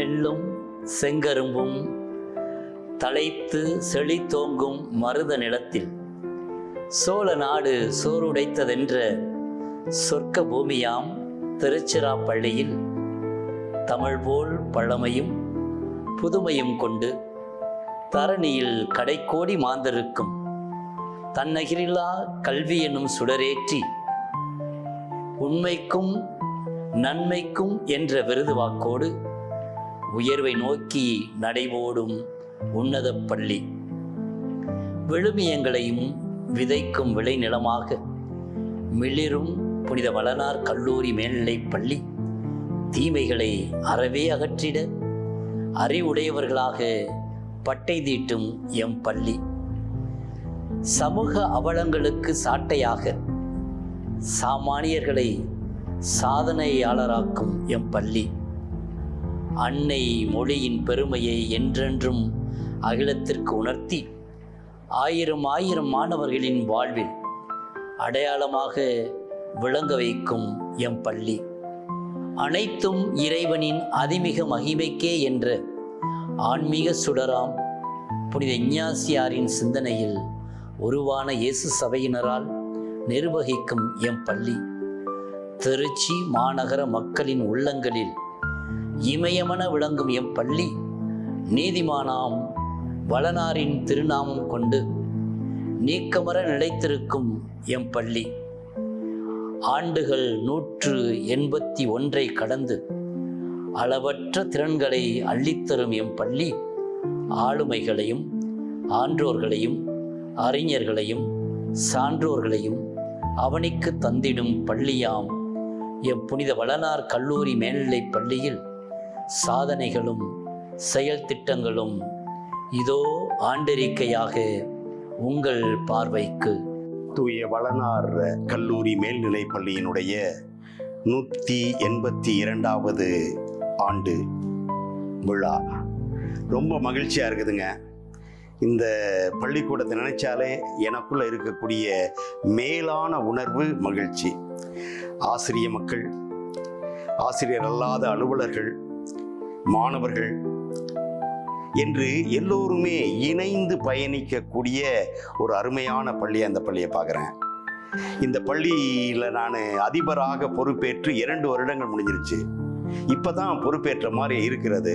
நெல்லும் செங்கரும்பும் தழைத்து செழித்தோங்கும் மருத நிலத்தில் சோழ நாடு சோறுடைத்ததென்ற சொர்க்க பூமியாம் திருச்சிராப்பள்ளியில் தமிழ் போல் பழமையும் புதுமையும் கொண்டு தரணியில் கடைக்கோடி மாந்தருக்கும் தன்னகிரில்லா கல்வி என்னும் சுடரேற்றி உண்மைக்கும் நன்மைக்கும் என்ற விருது வாக்கோடு உயர்வை நோக்கி நடைபோடும் உன்னத பள்ளி விழுமியங்களையும் விதைக்கும் விளைநிலமாக மிளிரும் புனித வளனார் கல்லூரி மேல்நிலைப் பள்ளி தீமைகளை அறவே அகற்றிட அறிவுடையவர்களாக பட்டை தீட்டும் எம் பள்ளி சமூக அவலங்களுக்கு சாட்டையாக சாமானியர்களை சாதனையாளராக்கும் எம் பள்ளி அன்னை மொழியின் பெருமையை என்றென்றும் அகிலத்திற்கு உணர்த்தி ஆயிரம் ஆயிரம் மாணவர்களின் வாழ்வில் அடையாளமாக விளங்க வைக்கும் எம் பள்ளி அனைத்தும் இறைவனின் அதிமிக மகிமைக்கே என்ற ஆன்மீக சுடராம் புனித இஞ்ஞாசியாரின் சிந்தனையில் உருவான இயேசு சபையினரால் நிர்வகிக்கும் எம் பள்ளி திருச்சி மாநகர மக்களின் உள்ளங்களில் இமயமென விளங்கும் எம் பள்ளி நீதிமானாம் வளனாரின் திருநாமம் கொண்டு நீக்கமர நிலைத்திருக்கும் எம் பள்ளி ஆண்டுகள் 181 கடந்து அளவற்ற திறன்களை அள்ளித்தரும் எம் பள்ளி ஆளுமைகளையும் ஆன்றோர்களையும் அறிஞர்களையும் சான்றோர்களையும் அவனிக்கு தந்திடும் பள்ளியாம் எம் புனித வளனார் கல்லூரி மேல்நிலைப் பள்ளியில் சாதனைகளும் செயல் திட்டங்களும் இதோ ஆண்டறிக்கையாக உங்கள் பார்வைக்கு. தூய வளனார் கல்லூரி மேல்நிலைப் பள்ளியினுடைய 182வது ஆண்டு விழா ரொம்ப மகிழ்ச்சியாக இருக்குதுங்க. இந்த பள்ளிக்கூடத்தை நினைச்சாலே எனக்குள்ள இருக்கக்கூடிய மேலான உணர்வு மகிழ்ச்சி. ஆசிரிய மக்கள், ஆசிரியர் அல்லாத அலுவலர்கள், மாணவர்கள் என்று எல்லோருமே இணைந்து பயணிக்கக்கூடிய ஒரு அருமையான பள்ளி. அந்த பள்ளியை பார்க்குறேன். இந்த பள்ளியில் நான் அதிபராக பொறுப்பேற்று 2 வருடங்கள் முடிஞ்சிருச்சு. இப்போதான் பொறுப்பேற்ற மாதிரி இருக்கிறது.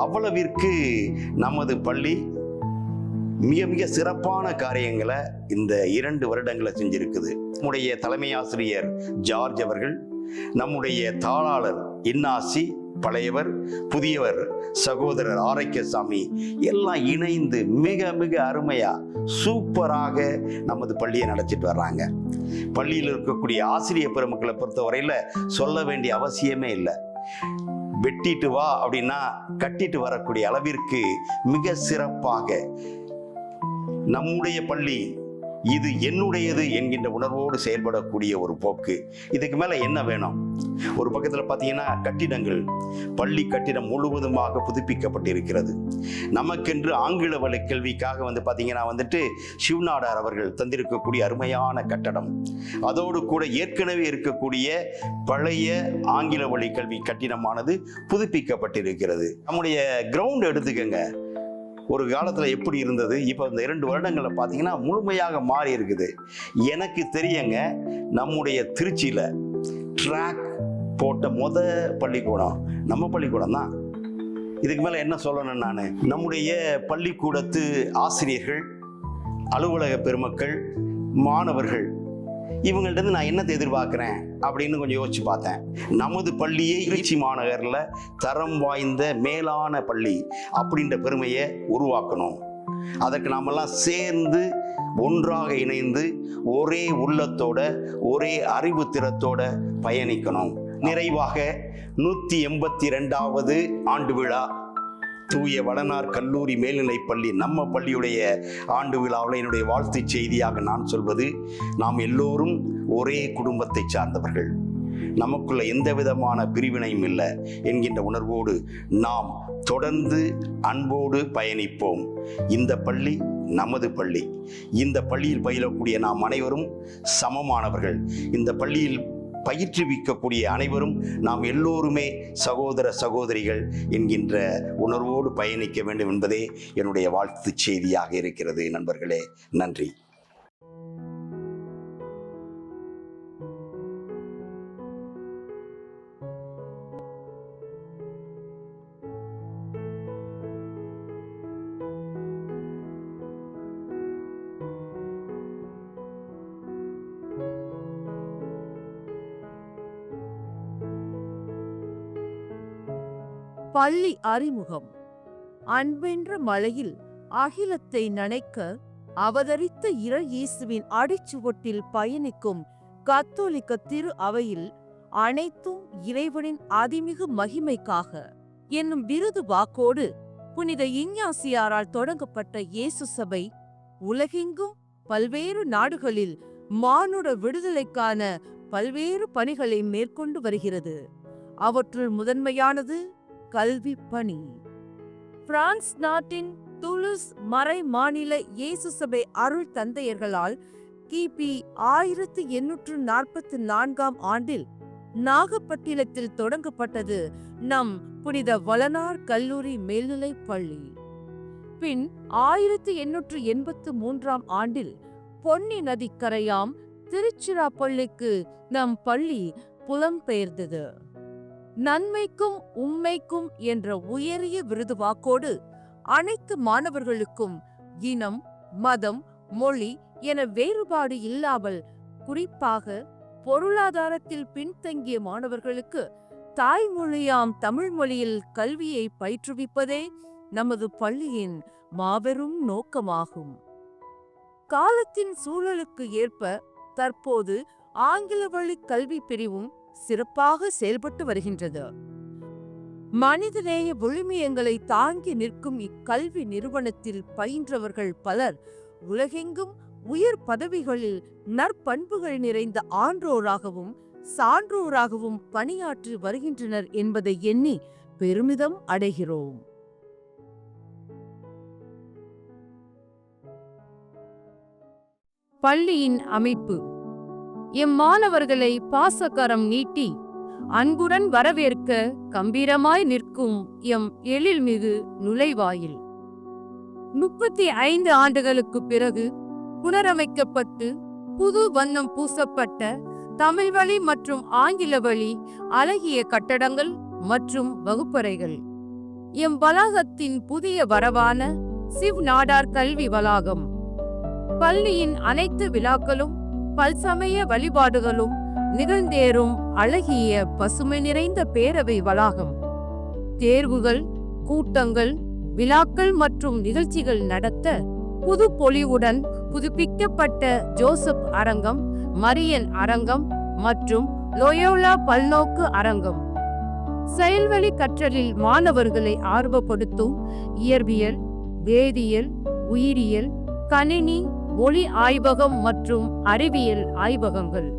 அவ்வளவிற்கு நமது பள்ளி மிக மிக சிறப்பான காரியங்களை இந்த 2 வருடங்களை செஞ்சிருக்குது. நம்முடைய தலைமை ஆசிரியர் ஜார்ஜ் அவர்கள், நம்முடைய தாளாளர் இன்னாசி, பழையவர் புதியவர் சகோதரர் ஆரோக்கியசாமி எல்லாம் இணைந்து மிக மிக அருமையா சூப்பராக நமது பள்ளியை நடத்திட்டு வர்றாங்க. பள்ளியில் இருக்கக்கூடிய ஆசிரியர் பெருமக்களை பொறுத்தவரையில சொல்ல வேண்டிய அவசியமே இல்லை. வெட்டிட்டு வா அப்படின்னா கட்டிட்டு வரக்கூடிய அளவிற்கு மிக சிறப்பாக நம்முடைய பள்ளி இது என்னுடையது என்கின்ற உணர்வோடு செயல்படக்கூடிய ஒரு போக்கு. இதுக்கு மேல என்ன வேணும்? ஒரு பக்கத்தில் பார்த்தீங்கன்னா கட்டிடங்கள், பள்ளி கட்டிடம் முழுவதுமாக புதுப்பிக்கப்பட்டிருக்கிறது. நமக்கென்று ஆங்கில வழி கல்விக்காக பார்த்தீங்கன்னா சிவநாடார் அவர்கள் தந்திருக்கக்கூடிய அருமையான கட்டடம். அதோடு கூட ஏற்கனவே இருக்கக்கூடிய பழைய ஆங்கில வழி கல்வி கட்டிடமானது புதுப்பிக்கப்பட்டிருக்கிறது. நம்முடைய கிரவுண்ட் எடுத்துக்கங்க. ஒரு காலத்தில் எப்படி இருந்தது, இப்போ இந்த 2 வருடங்களில் பார்த்தீங்கன்னா முழுமையாக மாறி இருக்குது. எனக்கு தெரியங்க, நம்முடைய திருச்சியில் ட்ராக் போட்ட பள்ளிக்கூடம் நம்ம பள்ளிக்கூடம் தான். இதுக்கு மேலே என்ன சொல்லணும்? நான் நம்முடைய பள்ளிக்கூடத்து ஆசிரியர்கள், அலுவலக பெருமக்கள், மாணவர்கள் இவங்கள்ட்ட நான் என்னத்தை எதிர்பார்க்குறேன் அப்படின்னு கொஞ்சம் யோசிச்சு பார்த்தேன். நமது பள்ளியை திருச்சி மாநகரில் தரம் வாய்ந்த மேலான பள்ளி அப்படின்ற பெருமையை உருவாக்கணும். அதற்கு நாமெல்லாம் சேர்ந்து ஒன்றாக இணைந்து ஒரே உள்ளத்தோட ஒரே அறிவு திறத்தோட பயணிக்கணும். நிறைவாக 182வது ஆண்டு விழா தூய வளனார் கல்லூரி மேல்நிலைப் பள்ளி நம்ம பள்ளியுடைய ஆண்டு விழாவில் என்னுடைய வாழ்த்து செய்தியாக நான் சொல்வது, நாம் எல்லோரும் ஒரே குடும்பத்தை சார்ந்தவர்கள், நமக்குள்ள எந்த விதமான பிரிவினையும் இல்லை என்கின்ற உணர்வோடு நாம் தொடர்ந்து அன்போடு பயணிப்போம். இந்த பள்ளி நமது பள்ளி. இந்த பள்ளியில் பயிலக்கூடிய நாம் அனைவரும் சமமானவர்கள். இந்த பள்ளியில் பயிற்றுவிக்கக்கூடிய அனைவரும் நாம் எல்லோருமே சகோதர சகோதரிகள் என்கின்ற உணர்வோடு பயணிக்க வேண்டும் என்பதே என்னுடைய வாழ்த்து செய்தியாக இருக்கிறது. நண்பர்களே, நன்றி. பள்ளி அறிமுகம். அன்பென்ற மலையில் அகிலத்தை நனைக்க அவதரித்த இறை இயேசுவின் அடிச்சுவட்டில் பயணிக்கும் கத்தோலிக்க திரு அவையில் அனைத்தும் இறைவனின் அதிமிகு மகிமைக்காக என்னும் விருது வாக்கோடு புனித இஞ்ஞாசியாரால் தொடங்கப்பட்ட இயேசு சபை உலகெங்கும் பல்வேறு நாடுகளில் மானுட விடுதலைக்கான பல்வேறு பணிகளை மேற்கொண்டு வருகிறது. அவற்றுள் முதன்மையானது கல்வி பணி. பிரான்ஸ் நாட்டின் துலுஸ் மறை மாநில இயேசு சபை அருள் தந்தையர்களால் கிபி 1844 ஆண்டில் நாகப்பட்டினத்தில் தொடங்கப்பட்டது நம் புனித வளனார் கல்லூரி மேல்நிலைப் பள்ளி. பின் 1883 ஆண்டில் பொன்னி நதிக்கரையாம் திருச்சிராப்பள்ளிக்கு நம் பள்ளி புலம்பெயர்ந்தது. நன்மைக்கும் உண்மைக்கும் என்ற உயரிய விருது வாக்கோடு அனைத்து மாணவர்களுக்கும் இனம், மதம், மொழி என வேறுபாடு இல்லாமல் குறிப்பாக பொருளாதாரத்தில் பின்தங்கிய மாணவர்களுக்கு தாய்மொழியாம் தமிழ் மொழியில் கல்வியை பயிற்றுவிப்பதே நமது பள்ளியின் மாபெரும் நோக்கமாகும். காலத்தின் சூழலுக்கு ஏற்ப தற்போது ஆங்கில வழி கல்வி பிரிவும் சிறப்பாக செயல்பட்டு வருகின்றது. மனிதநேய விழுமியங்களை தாங்கி நிற்கும் இக்கல்வி நிறுவனத்தில் பயின்றவர்கள் பலர் உலகெங்கும் உயர் பதவிகளில் நற்பண்புகள் நிறைந்த ஆன்றோராகவும் சான்றோராகவும் பணியாற்றி வருகின்றனர் என்பதை எண்ணி பெருமிதம் அடைகிறோம். பள்ளியின் அமைப்பு. எம்மாணவர்களை பாசக்கரம் நீட்டி அன்புடன் வரவேற்க கம்பீரமாய் நிற்கும் எம் எழில்மிகு நுழைவாயில் 35 ஆண்டுகளுக்கு பிறகு புனரமைக்கப்பட்டு புது வண்ணம் பூசப்பட்ட தமிழ் வழி மற்றும் ஆங்கில வழி அழகிய கட்டடங்கள் மற்றும் வகுப்பறைகள். எம் வளாகத்தின் புதிய வரவான சிவ் நாடார் கல்வி வளாகம். பள்ளியின் அனைத்து விழாக்களும் பல்சமய வழிபாடுகளும் நிகழ்ந்தேறும் அழகிய பசுமை நிறைந்த பேரவை வளாகம். தேர்வுகள், கூட்டங்கள், விழாக்கள் மற்றும் நிகழ்ச்சிகள் நடத்த புது பொலிவுடன் புதுப்பிக்கப்பட்ட ஜோசப் அரங்கம், மரியன் அரங்கம் மற்றும் லோயோலா பல்நோக்கு அரங்கம். செயல்வழி கற்றலில் மாணவர்களை ஆர்வப்படுத்தும் இயற்பியல், வேதியியல், உயிரியல், கணினி, மொழி ஆய்வகம் மற்றும் அறிவியல் ஆய்வகங்கள்.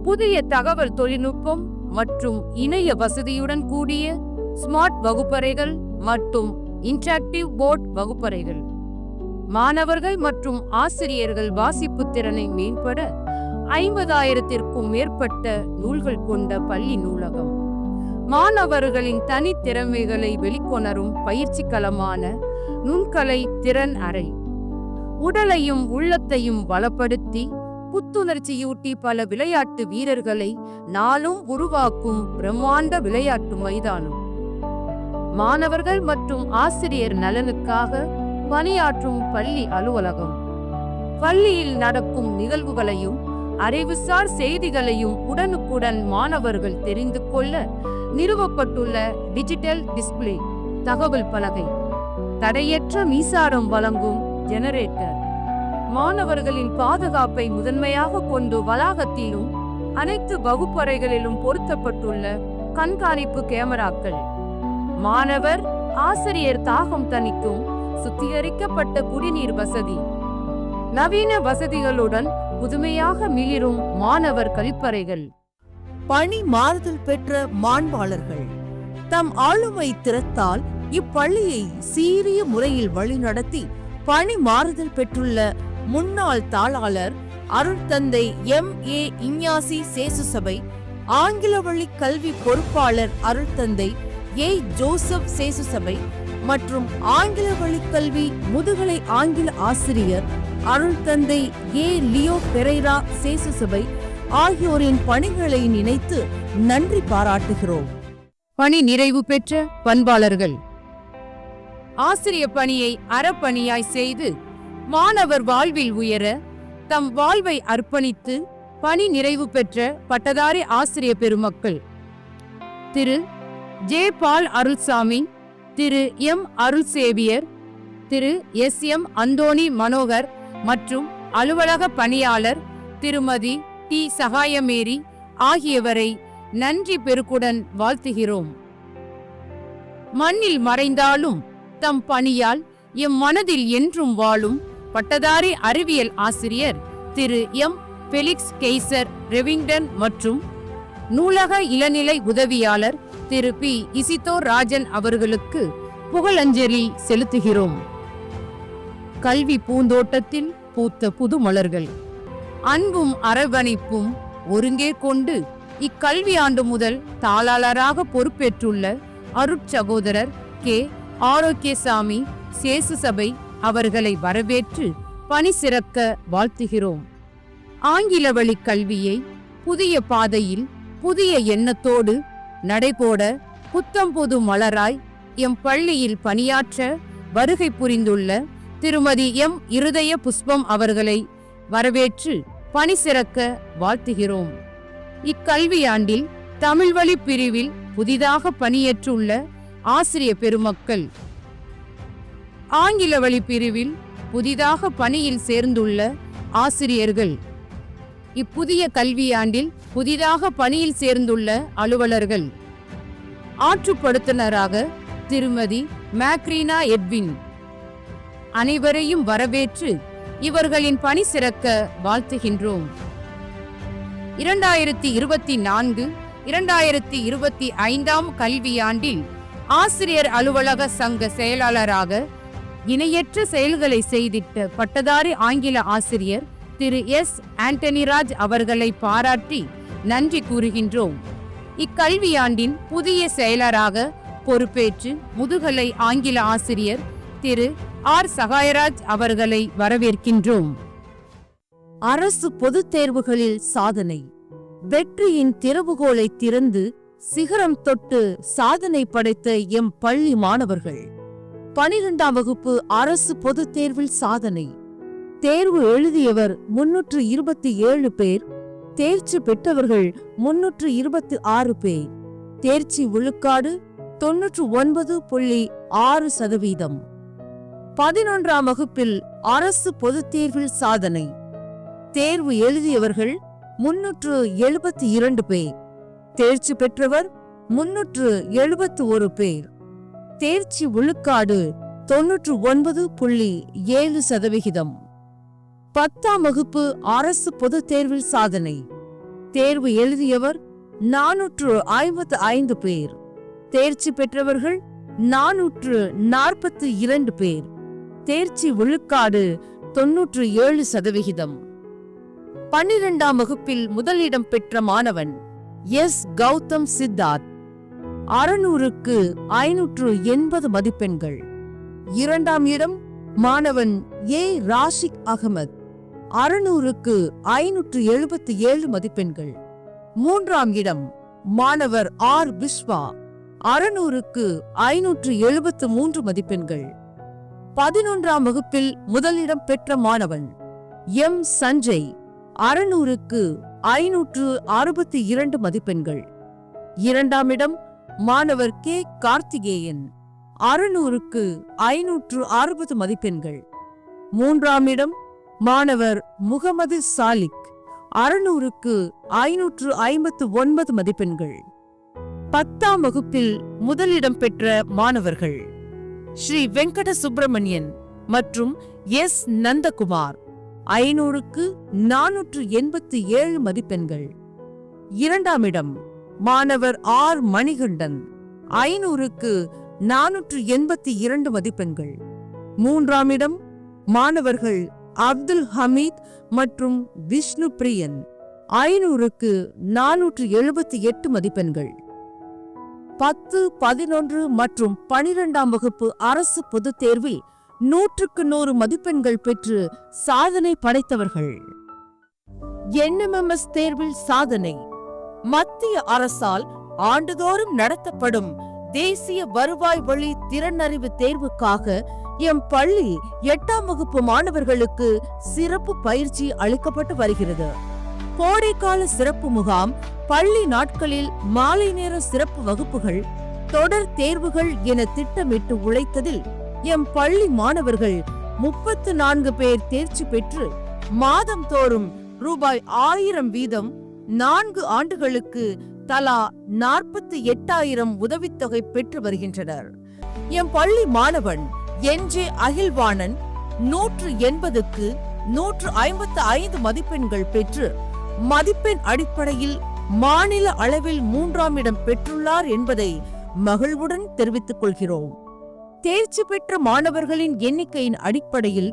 புதிய தகவல் தொழில்நுட்பம் மற்றும் இணைய வசதியுடன் கூடிய ஸ்மார்ட் வகுப்பறைகள் மற்றும் இன்டராக்டிவ் போர்ட் வகுப்பறைகள். மாணவர்கள் மற்றும் ஆசிரியர்கள் வாசிப்பு திறனை மேம்பட 50,000த்திற்கும் மேற்பட்ட நூல்கள் கொண்ட பள்ளி நூலகம். மாணவர்களின் தனித்திறமைகளை வெளிக்கொணரும் பயிற்சி களமான நுண்கலை திறன் அறை. உடலையும் உள்ளத்தையும் பலப்படுத்தி புத்துணர்ச்சியூட்டி பல விளையாட்டு வீரர்களை நாளும் உருவாக்கும் பிரம்மாண்ட விளையாட்டு மைதானம். மாணவர்கள் மற்றும் ஆசிரியர் நலனுக்காக பணியாற்றும் பள்ளி அலுவலகம். பள்ளியில் நடக்கும் நிகழ்வுகளையும் அறிவுசார் செய்திகளையும் உடனுக்குடன் மாணவர்கள் தெரிந்து கொள்ள நிறுவப்பட்டுள்ள டிஜிட்டல் டிஸ்பிளே தகவல் பலகை. தடையற்ற மின்சாரம் வழங்கும் ஜெனரேட்டர். மாணவர்களின் பாதுகாப்பை முதன்மையாக கொண்டு வளாகத்திலும் அனைத்து வகுப்பறைகளிலும் பொருத்தப்பட்டுள்ள கண்காணிப்பு கேமராக்கள். மாணவர் ஆசிரியர் தாகம் தணிக்கும் சுத்திகரிக்கப்பட்ட குடிநீர் வசதி. நவீன வசதிகளுடன் புதுமையாக மிளிரும் மாணவர் கழிப்பறைகள். பணி மாறுதல் பெற்ற மாண்பாளர்கள் தம் ஆளுமை திறத்தால் இப்பள்ளியை சீரிய முறையில் வழிநடத்தி பணி மாறுதல் பெற்றுள்ள முன்னாள் தாளாளர் அருள் தந்தை M.A. இஞ்ஞாசி சேசு சபை ஆங்கில வழி கல்வி பொறுப்பாளர் அருட்தந்தை ஏ. ஜோசப் சேசு சபை மற்றும் ஆங்கில வழி கல்வி முதுகலை ஆங்கில ஆசிரியர் அருட்தந்தை ஏ. லியோ பெரேரா சேசு சபை ஆகியோரின் பணிகளை நினைத்து நன்றி பாராட்டுகிறோம். பணி நிறைவு பெற்ற பண்பாளர்கள் ஆசிரிய பணியை அறப்பணியாய் செய்து மாணவர் வாழ்வில் உயர தம் வாழ்வை அர்ப்பணித்து பணி நிறைவு பெற்ற பட்டதாரி ஆசிரிய பெருமக்கள் திரு ஜே. பால் அருள்சாமி, திரு எம். அருள் சேவியர், திரு எஸ். எம். அந்தோணி மனோகர் மற்றும் அலுவலக பணியாளர் திருமதி டி. சகாயமேரி ஆகியவரை நன்றி பெருக்குடன் வாழ்த்துகிறோம். மண்ணில் மறைந்தாலும் தம் பணியால் எம் மனதில் என்றும் வாழும் பட்டதாரி அறிவியல் ஆசிரியர் திரு எம். பெலிக்ஸ் கெய்சர் ரெவிங்டன் மற்றும் நூலக இளநிலை உதவியாளர் திரு பி. இசிதோ ராஜன் அவர்களுக்கு புகழஞ்சலி செலுத்துகிறோம். கல்வி பூந்தோட்டத்தில் பூத்த புது மலர்கள் அன்பும் அரவணைப்பும் ஒருங்கே கொண்டு இக்கல்வி ஆண்டு முதல் தாளாளராக பொறுப்பேற்றுள்ள அருட்சகோதரர் கே. ஆரோக்கியசாமி சேசு சபை அவர்களை வரவேற்று பணி சிறக்க வாழ்த்துகிறோம். ஆங்கில வழி கல்வியை புதிய பாதையில் புதிய எண்ணத்தோடு நடைபோட புத்தம்புது மலராய் எம் பள்ளியில் பணியாற்ற வருகை புரிந்துள்ள திருமதி எம். இருதய புஷ்பம் அவர்களை வரவேற்று பணி சிறக்க வாழ்த்துகிறோம். இக்கல்வியாண்டில் தமிழ் வழி பிரிவில் புதிதாக பணியேற்றுள்ள ஆசிரிய பெருமக்கள், ஆங்கில வழி பிரிவில் புதிதாக பணியில் சேர்ந்துள்ள ஆசிரியர்கள், இப்புதிய கல்வியாண்டில் புதிதாக பணியில் சேர்ந்துள்ள அலுவலர்கள், ஆற்றுப்படுத்துனராக திருமதி மேக்ரீனா எட்வின் அனைவரையும் வரவேற்று இவர்களின் பணி சிறக்க வாழ்த்துகின்றோம். 2024-2025 கல்வியாண்டில் ஆசிரியர் அலுவலக சங்க செயலாளராக இணையற்ற செயல்களை செய்திட்ட பட்டதாரி ஆங்கில ஆசிரியர் திரு எஸ். ஆண்டனிராஜ் அவர்களை பாராட்டி நன்றி கூறுகின்றோம். இக்கல்வியாண்டின் புதிய செயலராக பொறுப்பேற்று முதுகலை ஆங்கில ஆசிரியர் திரு ஆர். சகாயராஜ் அவர்களை வரவேற்கின்றோம். அரசு பொதுத் தேர்வுகளில் சாதனை வெற்றியின் திறவுகோலை திறந்து சிகரம் தொட்டு சாதனை படைத்த எம் பள்ளி மாணவர்கள் 12ஆம் வகுப்பு அரசு பொதுத் தேர்வில் சாதனை. தேர்வு எழுதியவர் 327 பேர், தேர்ச்சி பெற்றவர்கள் 326 பேர். தேர்ச்சி விழுக்காடு 99.6%. 11ஆம் வகுப்பில் அரசு பொதுத் தேர்வில் சாதனை. தேர்வு எழுதியவர்கள் 372 பேர், தேர்ச்சி பெற்றவர் 371 பேர். தேர்ச்சி விழுக்காடு 99.7%. 10ஆம் வகுப்பு அரசு பொதுத் தேர்வில் சாதனை. தேர்வு எழுதியவர் 455 பேர், தேர்ச்சி பெற்றவர்கள் 442 பேர். தேர்ச்சி விழுக்காடு 97%. 12ஆம் வகுப்பில் முதலிடம் பெற்ற மாணவன் எஸ். கௌதம் சித்தார்த், 600க்கு 580 மதிப்பெண்கள். 2ஆம் இடம் மாணவன் ஏ. ராஷிக் அகமது, 600க்கு 577 மதிப்பெண்கள். 3ஆம் இடம் மாணவர் ஆர். விஸ்வா, 600க்கு 573 மதிப்பெண்கள். 11ஆம் வகுப்பில் முதலிடம் பெற்ற மாணவன் எம். சஞ்சய், 600க்கு 562 மதிப்பெண்கள். 2ஆம் இடம் மாணவர் கே. கார்த்திகேயன், 600க்கு 560 மதிப்பெண்கள். 3ஆம் இடம் மாணவர் முகமது சாலிக், 600க்கு 559 மதிப்பெண்கள். 10ஆம் வகுப்பில் முதலிடம் பெற்ற மாணவர்கள் ஸ்ரீ வெங்கட சுப்பிரமணியன் மற்றும் எஸ். நந்தகுமார், 500க்கு 487 மதிப்பெண்கள். 2ஆம் இடம் மாணவர் ஆர். மணிகண்டன், 500க்கு 482 மதிப்பெண்கள். 3ஆம் இடம் மாணவர்கள் அப்துல் ஹமீத் மற்றும் விஷ்ணு பிரியன், 500க்கு 478 மதிப்பெண்கள். 10, 11 மற்றும் 12ஆம் வகுப்பு அரசு பொதுத் தேர்வில் 100க்கு 100 மதிப்பெண்கள் பெற்று சாதனை படைத்தவர்கள். NMMS தேர்வில் சாதனை. மத்திய அரசால் ஆண்டுதோறும் நடத்தப்படும் தேசிய வருவாய் வழி திறனறிவு தேர்வுக்காக எம் பள்ளி 8ஆம் வகுப்பு மாணவர்களுக்கு சிறப்பு பயிற்சி அளிக்கப்பட்டு வருகிறது. கோடைக்கால சிறப்பு முகாம், பள்ளி நாட்களில் மாலை நேர சிறப்பு வகுப்புகள், தொடர் தேர்வுகள் என திட்டமிட்டு உழைத்ததில் எம் பள்ளி மாணவர்கள் 34 பேர் தேர்ச்சி பெற்று மாதம் தோறும் ரூபாய் 1000 வீதம் 4 ஆண்டுகளுக்கு தலா 48,000 உதவித்தொகை பெற்று வருகின்றனர். எம் பள்ளி மாணவன் NJ அகில்வாணன் 180க்கு 155 மதிப்பெண்கள் பெற்று மதிப்பெண் அடிப்படையில் மாநில அளவில் 3ஆம் இடம் பெற்றுள்ளார் என்பதை மகிழ்வுடன் தெரிவித்துக் கொள்கிறோம். தேர்ச்சி பெற்ற மாணவர்களின் எண்ணிக்கையின் அடிப்படையில்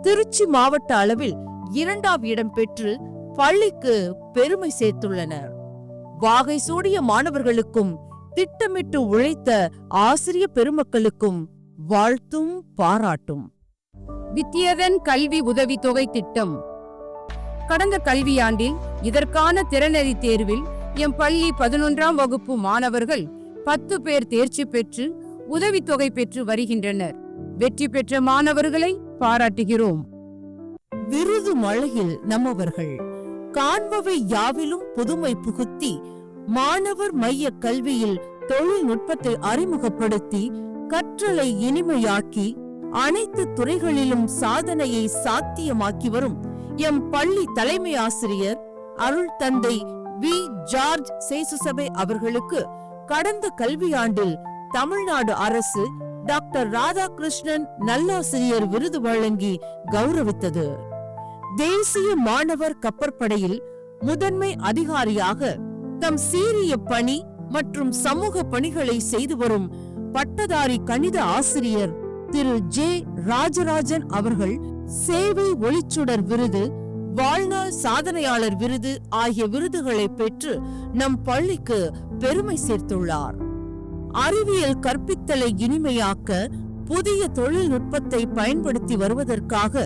திருச்சி மாவட்ட அளவில் 2ஆம் இடம் பெற்று பள்ளிக்கு பெருமை சேர்த்துள்ளனர். வாகை சூடிய மாணவர்களுக்கும் திட்டமிட்டு உழைத்த ஆசிரிய பெருமக்களுக்கும் வாழ்த்தும் பாராட்டும். வித்தியதன் கல்வி உதவித்தொகை திட்டம். கடந்த கல்வியாண்டில் இதற்கான திறனறி தேர்வில் எம் பள்ளி 11ஆம் வகுப்பு மாணவர்கள் 10 பேர் தேர்ச்சி பெற்று உதவித்தொகை பெற்று வருகின்றனர். வெற்றி பெற்ற மாணவர்களை பாராட்டுகிறோம். விருது மழையில் நம்மவர்கள் காண்பவை யாவிலும் புதுமை புகுத்தி மாணவர் மைய கல்வியில் தொழில்நுட்பத்தை அறிமுகப்படுத்தி கற்றலை இனிமையாக்கி அனைத்து துறைகளிலும் சாதனையை சாத்தியமாக்கி வரும் எம் பள்ளி தலைமை ஆசிரியர் அருள் தந்தை வி. ஜார்ஜ் சேசுசபை அவர்களுக்கு கடந்த கல்வியாண்டில் தமிழ்நாடு அரசு டாக்டர் ராதாகிருஷ்ணன் நல்லாசிரியர் விருது வழங்கி கௌரவித்தது. தேசிய மாணவர் கப்பற்படையில் முதன்மை அதிகாரியாக தம் சீரிய பணி மற்றும் சமூக பணிகளை செய்து வரும் பட்டதாரி கணித ஆசிரியர் திரு ஜே. ராஜராஜன் அவர்கள் சேவை ஒளிச்சுடர் விருது, வாழ்நாள் சாதனையாளர் விருது ஆகிய விருதுகளை பெற்று நம் பள்ளிக்கு பெருமை சேர்த்துள்ளார். அறிவியல் கற்பித்தலை இனிமையாக்க புதிய தொழில்நுட்பத்தை பயன்படுத்தி வருவதற்காக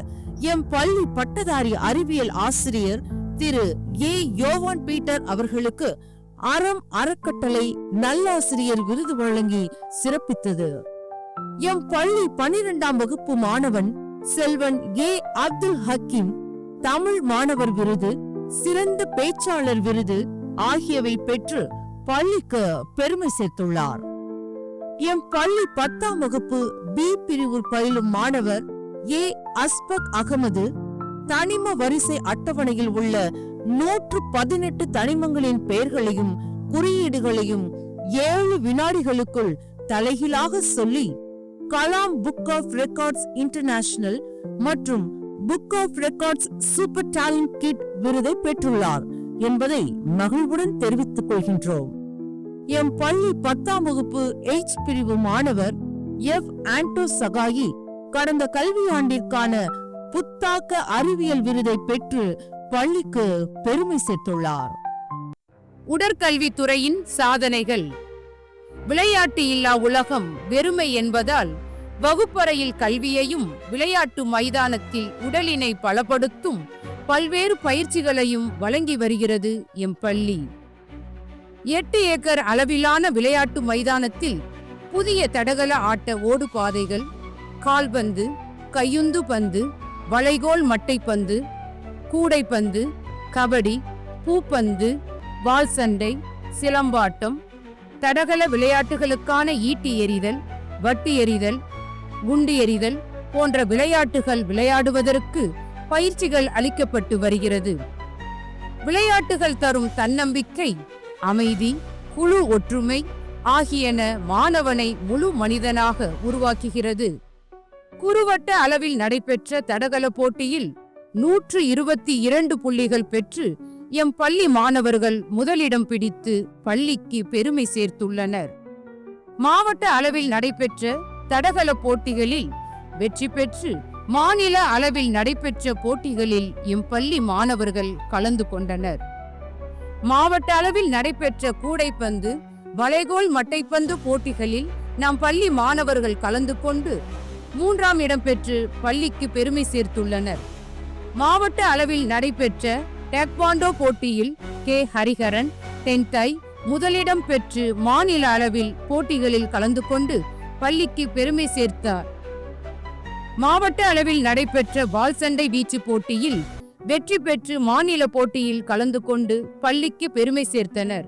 எம் பள்ளி பட்டதாரி அறிவியல் ஆசிரியர் திரு ஏ. யோவான் பீட்டர் அவர்களுக்கு அறம் அறக்கட்டளை நல்லாசிரியர் விருது வழங்கி சிறப்பித்தது. எம் பள்ளி 12ஆம் வகுப்பு மாணவன் செல்வன் ஏ. அப்துல் ஹக்கீம் தமிழ் மாணவர் விருது, சிறந்த பேச்சாளர் விருது ஆகியவை பெற்று பள்ளிக்கு பெருமை சேர்த்துள்ளார். எம் பள்ளி 10ஆம் வகுப்பு பி பிரிவு பயிலும் மாணவர் ஏ. அஸ்பக் அகமது தனிம வரிசை அட்டவணையில் உள்ள 118 தனிமங்களின் பெயர்களையும் குறியீடுகளையும் 7 வினாடிகளுக்குள் தலைகீழாக சொல்லி Kalam book of records international மற்றும் book of records super talent kid விருதை பெற்றுள்ளார் என்பதை மகிழ்வுடன் தெரிவித்துக் கொள்கின்றோம். எம் பள்ளி 10ஆம் வகுப்பு H பிரிவு மாணவர் எஃப். ஆண்டோ சகாயி கடந்த கல்வியாண்டிற்கான புத்தாக்க அறிவியல் விருதை பெற்று பள்ளிக்கு பெருமை சேர்த்துள்ளார். உடற்கல்வித்துறையின் சாதனைகள். விளையாட்டு இல்லா உலகம் வெறுமை என்பதால் வகுப்பறையில் கல்வியையும் விளையாட்டு மைதானத்தில் உடலினை பலப்படுத்தும் பல்வேறு பயிற்சிகளையும் வழங்கி வருகிறது எம் பள்ளி. 8 ஏக்கர் அளவிலான விளையாட்டு மைதானத்தில் புதிய தடகள ஆட்ட ஓடு பாதைகள், கால்பந்து, கையுந்து பந்து, வளைகோல் மட்டைப்பந்து, கூடைப்பந்து, கபடி, பூப்பந்து, வால் சண்டை, சிலம்பாட்டம், தடகள விளையாட்டுகளுக்கான ஈட்டி எறிதல், வட்டு எறிதல், குண்டு எறிதல் போன்ற விளையாட்டுகள் விளையாடுவதற்கு பயிற்சிகள் அளிக்கப்பட்டு வருகிறது. விளையாட்டுகள் தரும் தன்னம்பிக்கை, அமைதி, குழு ஒற்றுமை ஆகியன மாணவனை முழு மனிதனாக உருவாக்குகிறது. குறுவட்ட அளவில் நடைபெற்ற தடகள போட்டியில் 122 புள்ளிகள் பெற்று எம் பள்ளி மாணவர்கள் முதலிடம் பிடித்து பள்ளிக்கு பெருமை சேர்த்துள்ளனர். மாவட்ட அளவில் நடைபெற்ற தடகள போட்டிகளில் வெற்றி பெற்று மாநில அளவில் நடைபெற்ற போட்டிகளில் எம் பள்ளி மாணவர்கள் கலந்து கொண்டனர். மாவட்ட அளவில் நடைபெற்ற கூடைப்பந்து, வளைகோல் மட்டைப்பந்து போட்டிகளில் நம் பள்ளி மாணவர்கள் கலந்து கொண்டு 3ஆம் இடம் பெற்று பள்ளிக்கு பெருமை சேர்த்துள்ளனர். மாவட்ட அளவில் நடைபெற்ற டேக்வாண்டோ போட்டியில் கே. ஹரிஹரன் தென்தாய் முதலிடம் பெற்று மாநில அளவில் போட்டிகளில் கலந்து கொண்டு பள்ளிக்கு பெருமை சேர்த்தார். மாவட்ட அளவில் நடைபெற்ற வால் சண்டை வீச்சு போட்டியில் வெற்றி பெற்று மாநில போட்டியில் கலந்து கொண்டு பள்ளிக்கு பெருமை சேர்த்தனர்.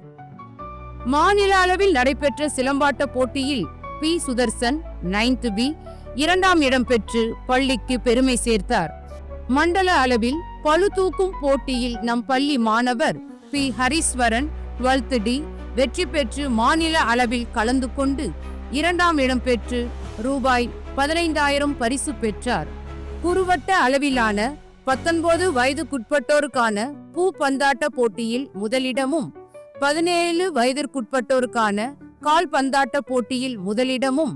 மாநில அளவில் நடைபெற்ற சிலம்பாட்ட போட்டியில் பி. சுதர்சன் 9th B 2ஆம் இடம் பெற்று பள்ளிக்கு பெருமை சேர்த்தார். மண்டல அளவில் பளு தூக்கும் போட்டியில் நம் பள்ளி மாணவர் பி. ஹரீஸ்வரன் 12th D வெற்றி பெற்று மாநில அளவில் கலந்து கொண்டு 2ஆம் இடம் பெற்று ரூபாய் 15,000 பரிசு பெற்றார். குறுவட்ட அளவிலான 19 வயதுக்குட்பட்டோருக்கான பூ பந்தாட்ட போட்டியில் முதலிடமும் 17 வயதிற்குட்பட்டோருக்கான கால் பந்தாட்ட போட்டியில் முதலிடமும்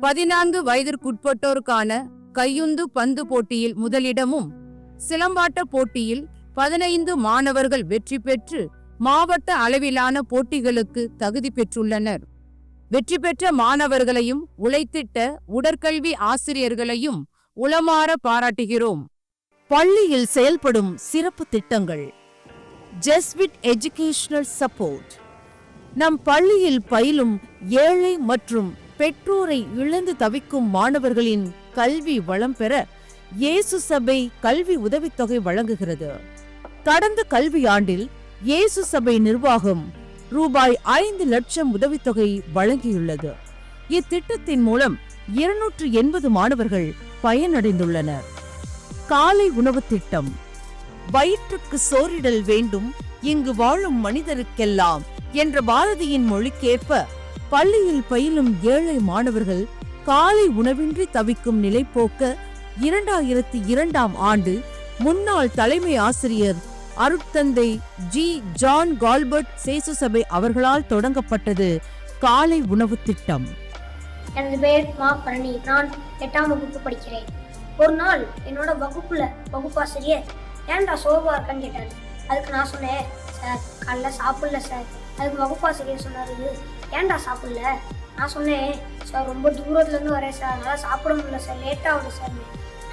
14 வயதிற்குட்பட்டோருக்கான கையுந்து பந்து போட்டியில் முதலிடமும் சிலம்பாட்ட போட்டியில் 15 மாணவர்கள் வெற்றி பெற்று மாவட்ட அளவிலான போட்டிகளுக்கு தகுதி பெற்றுள்ளனர். வெற்றி பெற்ற மாணவர்களையும் உழைத்திட்ட உடற்கல்வி ஆசிரியர்களையும் உளமாற பாராட்டுகிறோம். பள்ளியில் செயல்படும் சிறப்பு திட்டங்கள். Jesuit educational support. நம் பள்ளியில் பயிலும் ஏழை மற்றும் பெற்றோரை இழந்து தவிக்கும் மாணவர்களின் கல்வி வளம் பெற இயேசு சபை கல்வி உதவித்தொகை வழங்குகிறது. கடந்த கல்வியாண்டில் இயேசு சபை நிர்வாகம் ரூபாய் 5 லட்சம் உதவித்தொகை வழங்கியுள்ளது. இத்திட்டத்தின் மூலம் 280 மாணவர்கள் பயனடைந்துள்ளனர். காலை உணவு திட்டம். வயிற்றுக்கு சோறிடல் வேண்டும், இங்கு வாழும் மனிதருக்கெல்லாம் என்ற பாரதியின் மொழிக்கேற்ப பள்ளியில் பயிலும் ஏழை மாணவர்கள் காலை உணவின்றி தவிக்கும் நிலை போக்க 2002ஆம் ஆண்டு முன்னாள் தலைமை ஆசிரியர் அருட்தந்தை ஜி. ஜான் கால்பர்ட் சேசு சபை அவர்களால் தொடங்கப்பட்டது காலை உணவு திட்டம். எனது பெயர் மா. பரணி. நான் 8ஆம் வகுப்பு படிக்கிறேன். ஒரு நாள் என்னோட வகுப்பாசிரியர் ஏன்டா சோபா இருக்கான்னு கேட்டார். அதுக்கு நான் சொன்னேன், சார் காலைல சாப்பிடல சார். அதுக்கு வகுப்பாசிரியர் சொன்னார், ஏன்டா சாப்பிடல? நான் சொன்னேன், சார் ரொம்ப தூரத்துலேருந்து வரேன் சார், அதனால் சாப்பிட முடியல சார், லேட்டாக ஆகுது சார்.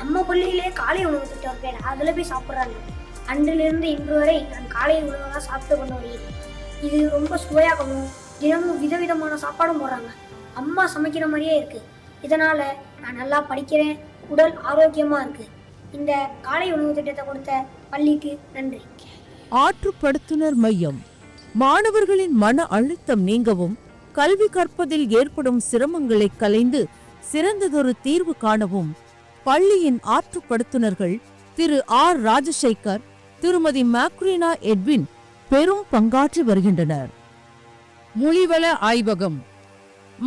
நம்ம பள்ளியிலே காலை உணவு திட்டம் இருக்கேன், அதில் போய் சாப்பிட்றாங்க. அன்றிலிருந்து இன்று வரை நான் காலை உணவை தான் சாப்பிட்டு கொண்டு வருகிறேன். இது ரொம்ப சுவையாகவும் தினமும் விதவிதமான சாப்பாடும் போடுறாங்க. அம்மா சமைக்கிற மாதிரியே இருக்கு. இதனால நான் நல்லா படிக்கிறேன், உடல் ஆரோக்கியமா இருக்கு. இந்த காலை உணவு திட்டத்தை கொடுத்த பள்ளிக்கு நன்றி. ஆற்றுப்படுத்துனர் மையம். மாணவர்களின் மன அழுத்தம் நீங்கவும் கல்வி கற்பதில் ஏற்படும் சிரமங்களை கலைந்து சிறந்ததொரு தீர்வு காணவும் பள்ளியின் ஆற்றுப்படுத்துனர்கள் திரு ஆர். ராஜசேகர், திருமதி மேக்ரீனா எட்வின் பெரும் பங்காற்றி வருகின்றனர். மொழிவள ஆய்வகம்.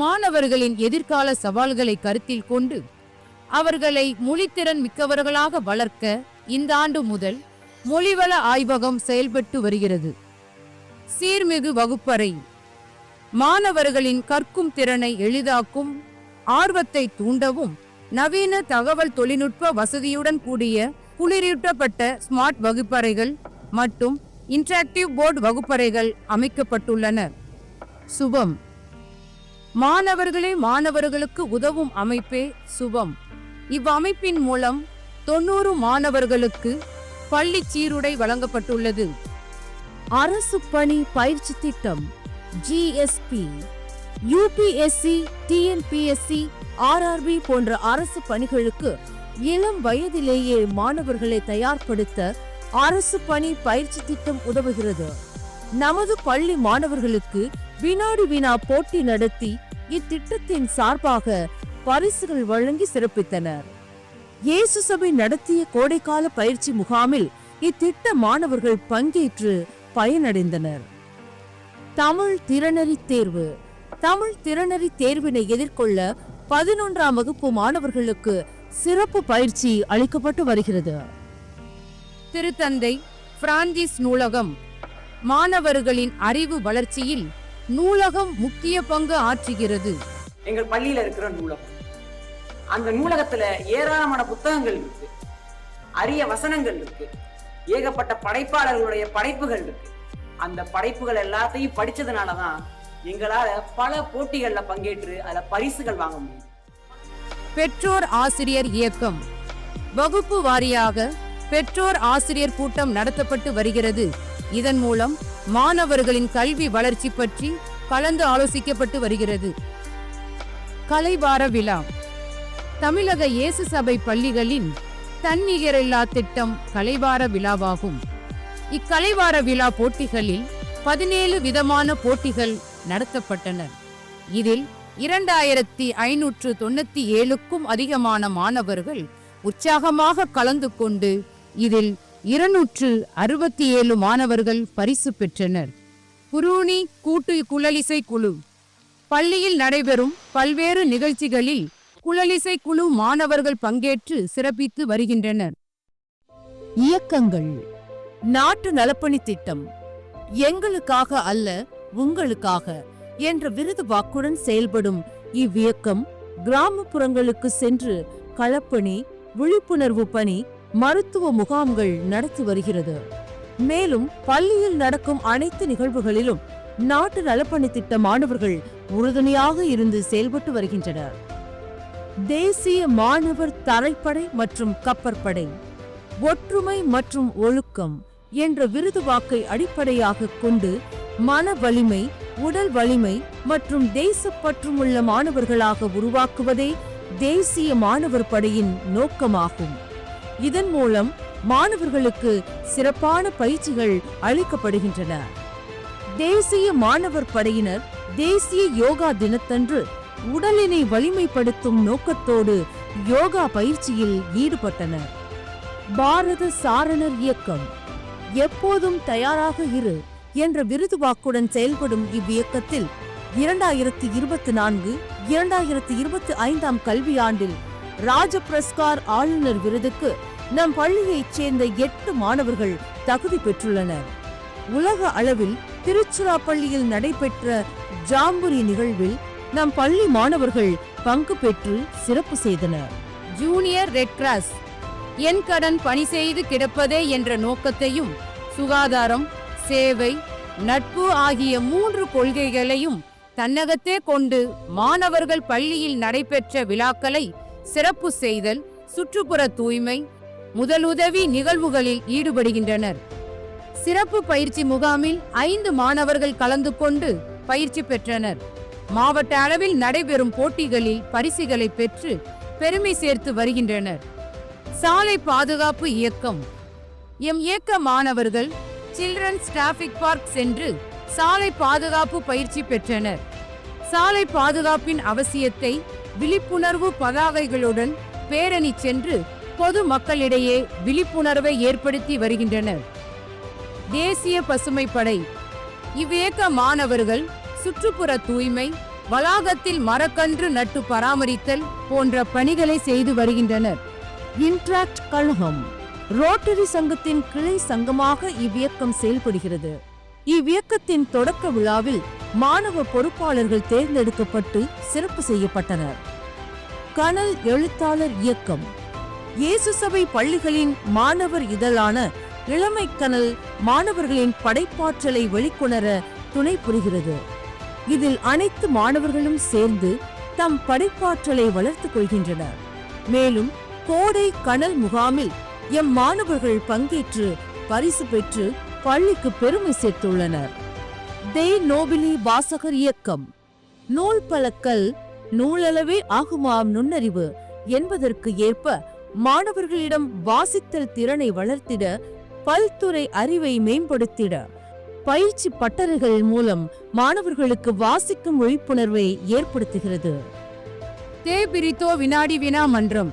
மாணவர்களின் எதிர்கால சவால்களை கருத்தில் கொண்டு அவர்களை மொழித்திறன் மிக்கவர்களாக வளர்க்க இந்த ஆண்டு முதல் மொழிவள ஆய்வகம் செயல்பட்டு வருகிறது. சீர்மிகு வகுப்பறை. மாணவர்களின் கற்கும் திறனை எளிதாக்கும், ஆர்வத்தை தூண்டவும் நவீன தகவல் தொழில்நுட்ப வசதியுடன் கூடிய குளிரூட்டப்பட்ட ஸ்மார்ட் வகுப்பறைகள் மற்றும் இன்டராக்டிவ் போர்டு வகுப்பறைகள் அமைக்கப்பட்டுள்ளன. சுபம். மாணவர்களுக்கு உதவும் அமைப்பே சுபம். இவ்வமைப்பின் மூலம் 90 மாணவர்களுக்கு பள்ளி சீருடை வழங்கப்பட்டுள்ளது. அரசு பணி பயிற்சி திட்டம் GSP. UPSC, TNPSC, RRB போன்ற அரசு பணிகளுக்கு இளம் வயதிலேயே மாணவர்களை தயார்படுத்த அரசு பணி பயிற்சி திட்டம் உதவுகிறது. நமது பள்ளி மாணவர்களுக்கு வினாடி வினா போட்டி நடத்தி இத்திட்டத்தின் சார்பாக பரிசுகள் வழங்கி சிறப்பித்தனர். இயேசு சபை நடத்திய கோடைக்கால பயிற்சி முகாமில் இத்திட்ட மாணவர்கள் பங்கேற்று பயனடைந்தனர். தமிழ் திறனறி தேர்வு. தமிழ் திறனறி தேர்வினை எதிர்கொள்ள 11ஆம் வகுப்பு மாணவர்களுக்கு சிறப்பு பயிற்சி அளிக்கப்பட்டு வருகிறது. திருத்தந்தை பிரான்சிஸ் நூலகம். மாணவர்களின் அறிவு வளர்ச்சியில் நூலகம் முக்கிய பங்கு ஆற்றுகிறது. எங்கள் பள்ளியில இருக்கிற நூலகம், அந்த நூலகத்துல ஏராளமான புத்தகங்கள் இருக்கு, அரிய வசனங்கள் இருக்கு, ஏகப்பட்ட படைப்பாளர்களுடைய படைப்புகள் இருக்கு. அந்த படைப்புகள் எல்லாத்தையும் படிச்சதுனாலதான் எங்களால பல போட்டிகள்ல பங்கேற்று அதுல பரிசுகள் வாங்க முடியும். பெற்றோர் ஆசிரியர் இயக்கம். வகுப்பு வாரியாக பெற்றோர் ஆசிரியர் கூட்டம் நடத்தப்பட்டு வருகிறது. இதன் மூலம் மாணவர்களின் கல்வி வளர்ச்சி பற்றி கலந்து ஆலோசிக்கப்பட்டு வருகிறது. கலைவார விழா. தமிழக இயேசு சபை பள்ளிகளின் தன்னிகரில்லா திட்டம் கலைவார விழாவாகும். இக்கலைவார விழா போட்டிகளில் 17 விதமான போட்டிகள் நடத்தப்பட்டன. இதில் 2597க்கும் அதிகமான மாணவர்கள் உற்சாகமாக கலந்து கொண்டு இதில் 267 மாணவர்கள் பரிசு பெற்றனர். குருணி கூட்டு குழலிசை குழு. பள்ளியில் நடைபெறும் பல்வேறு நிகழ்ச்சிகளில் குழலிசை குழு மாணவர்கள் பங்கேற்று சிறப்பித்து வருகின்றனர். இயக்கங்கள். நாட்டு நலப்பணி திட்டம். எங்களுக்காக அல்ல உங்களுக்காக என்ற விருது வாக்குடன் செயல்படும் இவ்வியக்கம் கிராமப்புறங்களுக்கு சென்று களப்பணி, விழிப்புணர்வு பணி, மருத்துவ முகாம்கள் நடத்தி வருகிறது. மேலும் பள்ளியில் நடக்கும் அனைத்து நிகழ்வுகளிலும் நாட்டு நலப்பணி திட்ட மாணவர்கள் உறுதுணையாக இருந்து செயல்பட்டு வருகின்றனர். தேசிய மாணவர் தரைப்படை மற்றும் கப்பற்படை. ஒற்றுமை மற்றும் ஒழுக்கம் என்ற விருது வாக்கை அடிப்படையாக கொண்டு மன வலிமை, உடல் வலிமை மற்றும் தேசப்பற்றுமுள்ள மாணவர்களாக உருவாக்குவதே தேசிய மாணவர் படையின் நோக்கமாகும். இதன் மூலம் மாணவர்களுக்கு சிறப்பான பயிற்சிகள் அளிக்கப்படுகின்றன. தேசிய மாணவர் படையினர் தேசிய யோகா தினத்தன்று உடலினை வலிமைப்படுத்தும் நோக்கத்தோடு யோகா பயிற்சியில் ஈடுபட்டனர். பாரத சாரணர் இயக்கம். எப்போதும் தயாராக இரு என்ற விருது வாக்குடன் செயல்படும் இவ்வியக்கத்தில் 2024-2025 கல்வியாண்டில் ராஜ புரஸ்கார் ஆளுநர் விருதுக்கு நம் பள்ளியைச் சேர்ந்த 8 மாணவர்கள் தகுதி பெற்றுள்ளனர். உலக அளவில் திருச்சிராப்பள்ளியில் நடைபெற்ற ஜாம்புரி நிகழ்வில் நம் பள்ளி மாணவர்கள் பங்கு பெற்று சிறப்பு செய்தனர். Junior red cross. என் கடன் பணி செய்து கிடப்பதே என்ற நோக்கத்தையும் சுகாதாரம், சேவை, நட்பு ஆகிய 3 கொள்கைகளையும் தன்னகத்தே கொண்டு மாணவர்கள் பள்ளியில் நடைபெற்ற விழாக்களை சிறப்பு செய்தல், சுற்றுப்புற தூய்மை, முதலுதவி நிகழ்வுகளில் ஈடுபடுகின்றனர். சிறப்பு பயிற்சி முகாமில் 5 மாணவர்கள் கலந்து கொண்டு பயிற்சி பெற்றனர். மாவட்ட அளவில் நடைபெறும் போட்டிகளில் பரிசுகளை பெற்று பெருமை சேர்த்து வருகின்றனர். சாலை பாதுகாப்பு இயக்கம். எம் இயக்க மாணவர்கள் சில்ட்ரன்ஸ் டிராபிக் பார்க் சென்று சாலை பாதுகாப்பு பயிற்சி பெற்றனர். சாலை பாதுகாப்பின் அவசியத்தை விழிப்புணர்வு பதாகைகளுடன் பேரணி சென்று பொது மக்களிடையே விழிப்புணர்வை ஏற்படுத்தி வருகின்றனர். தேசிய பசுமை படை. இவ்வியக்க மாணவர்கள் சுற்றுப்புற தூய்மை, வளாகத்தில் மரக்கன்று நட்டு பராமரித்தல் போன்ற பணிகளை செய்து வருகின்றனர். இன்ட்ராக்ட் கழகம். ரோட்டரி சங்கத்தின் கிளை சங்கமாக இவ்வியக்கம் செயல்படுகிறது. இவ்வியக்கத்தின் தொடக்க விழாவில் மாணவ பொறுப்பாளர்கள் தேர்ந்தெடுக்கப்பட்டு சிறப்பு செய்யப்பட்டனர். கனல் எழுத்தாளர் இயக்கம். இயேசு சபை பள்ளிகளின் மாணவர் இதழான இளமை கனல் மாணவர்களின் படைப்பாற்றலை வெளிக்கொணர துணை புரிகிறது. இதில் அனைத்து மாணவர்களும் சேர்ந்து தம் படைப்பாற்றலை வளர்த்துக் கொள்கின்றனர். மேலும் கோடை கனல் முகாமில் எம் மாணவர்கள் பங்கேற்று பரிசு பெற்று பள்ளிக்கு பெருமை சேர்த்துள்ளனர். தே நோபிலி வாசகர் இயக்கம். நூல் பலக்கல் நூலளவே ஆகுமாம் நுண்ணறிவு என்பதற்கு ஏற்ப மாணவர்களிடம் வாசித்தல் திறனை வளர்த்திட, பல்துறை அறிவை மேம்படுத்திட பயிற்சி பட்டறைகள் மூலம் மாணவர்களுக்கு வாசிக்கும் விழிப்புணர்வை ஏற்படுத்துகிறது. தேபிரித்தோ வினாடி வினா மன்றம்.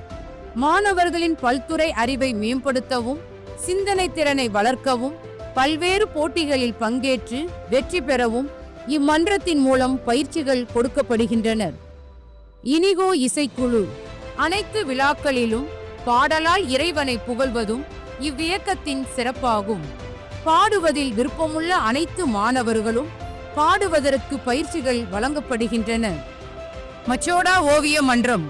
மாணவர்களின் பல்துறை அறிவை மேம்படுத்தவும், சிந்தனை திறனை வளர்க்கவும், பல்வேறு போட்டிகளில் பங்கேற்று வெற்றி பெறவும் இம்மன்றத்தின் மூலம் பயிற்சிகள் கொடுக்கப்படுகின்றன. இனிகோ இசைக்குழு. அனைத்து விழாக்களிலும் பாடலால் இறைவனை புகழ்வதும் இவ்வியக்கத்தின் சிறப்பாகும். பாடுவதில் விருப்பமுள்ள அனைத்து மாணவர்களும் பாடுவதற்கு பயிற்சிகள் வழங்கப்படுகின்றன. மச்சோடா ஓவிய மன்றம்.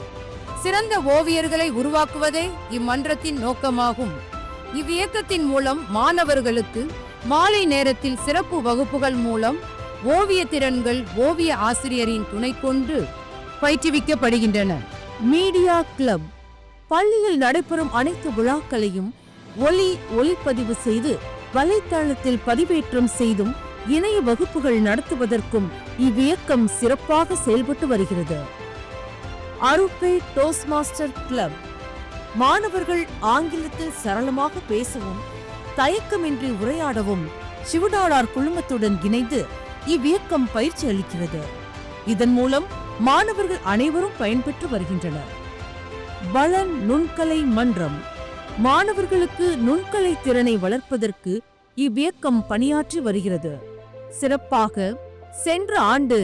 சிறந்த ஓவியர்களை உருவாக்குவதே இம்மன்றத்தின் நோக்கமாகும். இவ்வியக்கத்தின் மூலம் மாணவர்களுக்கு மாலை நேரத்தில் சிறப்பு வகுப்புகள் மூலம் ஓவிய திறன்கள் ஓவிய ஆசிரியரின் துணை கொண்டு பயிற்றுவிக்கப்படுகின்றன. மீடியா கிளப் பள்ளியில் நடைபெறும் அனைத்து விழாக்களையும் ஒளிப்பதிவு செய்து வலைத்தளத்தில் பதிவேற்றம் செய்தும் இணைய வகுப்புகள் நடத்துவதற்கும் இவ்வியக்கம் சிறப்பாக செயல்பட்டு வருகிறது. அருப்பே டோஸ்ட் மாஸ்டர் கிளப் மாணவர்கள் ஆங்கிலத்தில் சரளமாக பேசவும் தயக்கமின்றி உரையாடவும் சிவடாளார் குழுமத்துடன் இணைந்து இவ்வியக்கம் பயிற்சி அளிக்கிறது. இதன் மூலம் மாணவர்கள் அனைவரும் பயன்பெற்று வருகின்றனர். வளன் நுண்கலை மன்றம் மாணவர்களுக்கு நுண்கலை திறனை வளர்ப்பதற்கு இவ்வியக்கம் பணியாற்றி வருகிறது. சிறப்பாக சென்ற ஆண்டு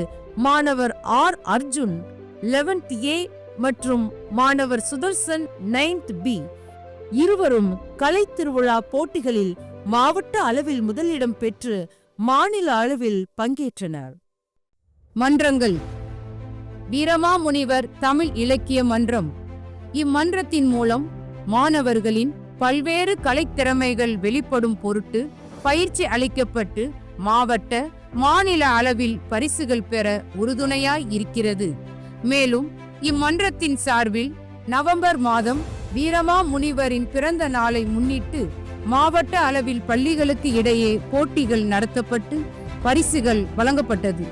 மாணவர் ஆர் அர்ஜுன் 11th A மற்றும் மாணவர் சுதர்சன் 9th B இருவரும் கலை திருவிழா போட்டிகளில் மாவட்ட அளவில் முதலிடம் பெற்று மாநில அளவில் பங்கேற்றனர். மன்றங்கள். வீரமாமுனிவர் தமிழ் இலக்கிய மன்றம். இம்மன்றத்தின் மூலம் மாணவர்களின் பல்வேறு கலைத்திறமைகள் வெளிப்படும் பொருட்டு பயிற்சி அளிக்கப்பட்டு மாவட்ட மாநில அளவில் பரிசுகள் பெற உறுதுணையாய் இருக்கிறது. மேலும் இம்மன்றத்தின் சார்பில் நவம்பர் மாதம் வீரமாமுனிவரின் பிறந்த நாளை முன்னிட்டு மாவட்ட அளவில் பள்ளிகளுக்கு இடையே போட்டிகள் நடத்தப்பட்டு பரிசுகள் வழங்கப்பட்டது.